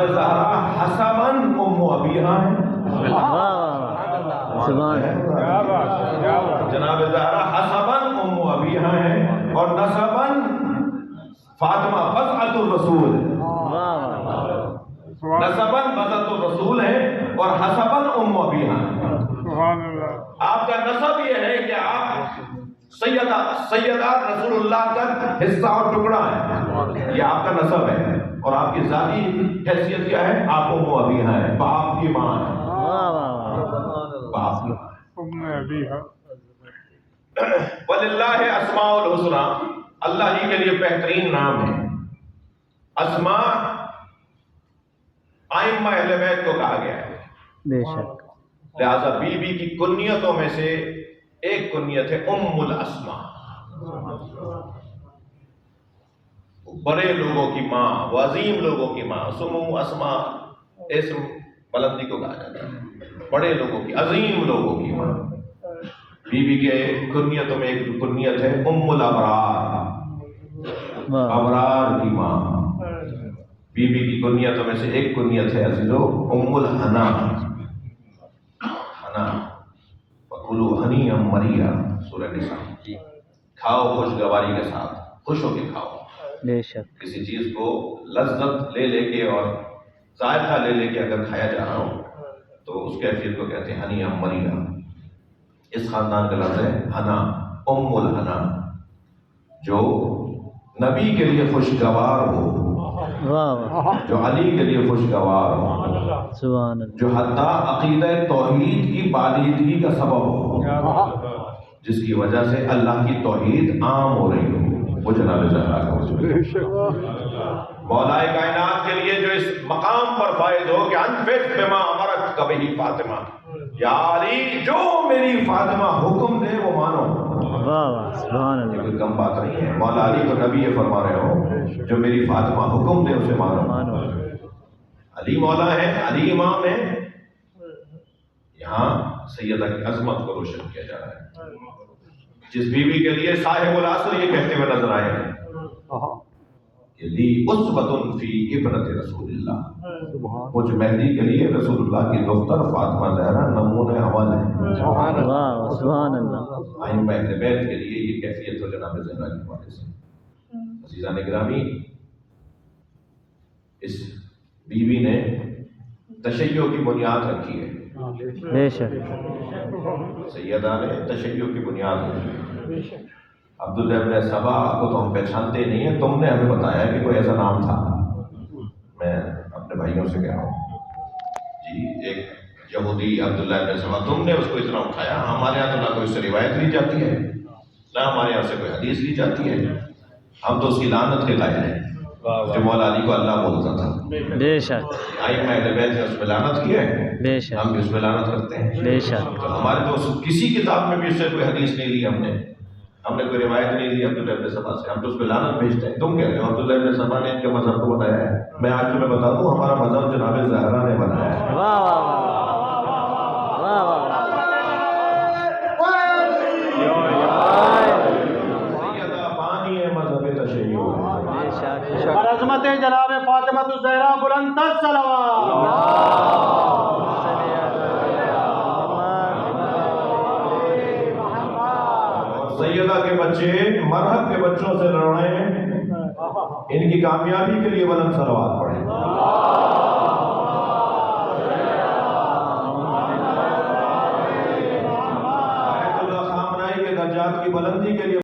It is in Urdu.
زہرا حسباً ام ابیہا ہے، جناب زہرا حسباً ام ابیہا ہے، اور نسباً فاطمہ بضعۃ الرسول، نسباً بضعۃ الرسول ہے اور حسباً ام ابیہا ہے۔ آپ کا نسب یہ ہے کہ آپ سیدات رسول اللہ کا حصہ اور ٹکڑا ہے، یہ آپ کا نسب ہے، اور آپ کی ذاتی حیثیت کیا ہے؟ آپ ام ابیہا ہے، باپ کی ماں ہے، باپ کی ماں ہے۔ وَلِلَّهِ اسماء الحسنى، اللہ ہی کے لیے بہترین نام ہے۔ اسماء ائمہ اہل بیت کو کہا گیا ہے، بے شک، لہذا بی بی کی کنیتوں میں سے ایک کنیت ہے ام الاسماء، بڑے لوگوں کی ماں، وہ عظیم لوگوں کی ماں۔ سمو اسماء اسم بلندی کو کہا جاتا ہے، بڑے لوگوں کی، عظیم لوگوں کی ماں۔ بی بی کے کنیتوں میں ایک کنیت ہے ام الابرار، ابرار کی ماں۔ بی بی کی کنیتوں میں سے ایک کنیت ہے عزیزو ام الحنا، حنا، فَكُلُوا هَنِيًّا مَرِيًّا، سورہ نساء۔ کھاؤ خوشگواری کے ساتھ، خوش ہو کے کھاؤ۔ بے شک، کسی چیز کو لذت لے کے اور ذائقہ لے کے اگر کھایا جا رہا ہو تو اس کیفیت کو کہتے ہیں ہنیٰ مریٰ۔ اس خاندان کا لفظ ہے حنا، ام الحنا، جو نبی کے لیے خوشگوار ہو، جو علی کے لیے خوشگوار ہو، سبحان اللہ، جو حتیٰ عقیدہ توحید کی بالیدگی کا سبب ہو، جس کی وجہ سے اللہ کی توحید عام ہو رہی ہو، وہ جناب زہرا کا وجود ہے۔ مولا کائنات کے لیے جو اس مقام پر فائز ہو کہ انفذ بما امرت کبھی فاطمہ، یا علی جو میری فاطمہ حکم دے وہ مانو۔ واہ واہ، سبحان یہ اللہ، کوئی کم بات نہیں ہے، مولا علی کو نبی یہ فرما رہے ہو جو میری فاطمہ حکم دے اسے مانو۔ علی مولا ہے، علی امام ہے، یہاں سیدہ کی عظمت کو روشن کیا جا رہا ہے۔ جس بیوی کے لیے صاحب العصر یہ کہتے ہوئے نظر آئے ہیں کہ لی اسوۃ فی ابنۃ رسول اللہ، مجھ مہدی کے لیے رسول اللہ کی دختر فاطمہ زہرا نمونہ عمل ہے۔ واہ، سبحان اللہ، ائمہ اہل بیت کے لیے یہ کیفیت ہو جناب زہرا کے حوالے سے۔ عزیزان گرامی، اس بیوی نے تشیع کی بنیاد رکھی ہے، بے شک، سیدہ نے تشیع کی بنیاد رکھی ہے۔ عبداللہ ابن سبا کو تو ہم پہچانتے نہیں ہیں، تم نے ہمیں بتایا کہ کوئی ایسا نام تھا۔ میں اپنے بھائیوں سے کہہ رہا ہوں جی، ایک یہودی عبداللہ ابن سبا، تم نے اس کو اتنا اٹھایا۔ ہمارے یہاں تو نہ کوئی سے روایت لی جاتی ہے، نہ ہمارے یہاں سے کوئی حدیث لی جاتی ہے، ہم تو اس کی لعنت کے قائل ہیں جو مولا علی کو اللہ بولتا تھا۔ بے شک، ائمہ اہل بیت نے اس میں لعنت کی ہے، بے شک، ہم بھی اس میں لعنت کرتے ہیں۔ بے شک، تو ہمارے تو کسی کتاب میں بھی اس سے کوئی حدیث نہیں لی، ہم نے کوئی روایت نہیں لی عبداللہ ابن سبا سے، ہم تو اس پہ لعنت بھیجتے ہیں۔ تم کہتے ہو عبداللہ ابن سبا نے ان کے مذہب کو بنایا ہے، میں آج تمہیں بتا دوں ہمارا مذہب جناب زہرا نے بنایا ہے۔ واہ واہ، واہ واہ، سیدہ بانی مذہب تشیع ہے۔ بے شک، اور عظمت جناب فاطمہ الزہرا بلند تر صلوات۔ سیدہ کے بچے مرحب کے بچوں سے لڑ رہے ہیں، ان کی کامیابی کے لیے بلند صلوات پڑھیں۔ آیت اللہ خامنائی کے درجات کی بلندی کے لیے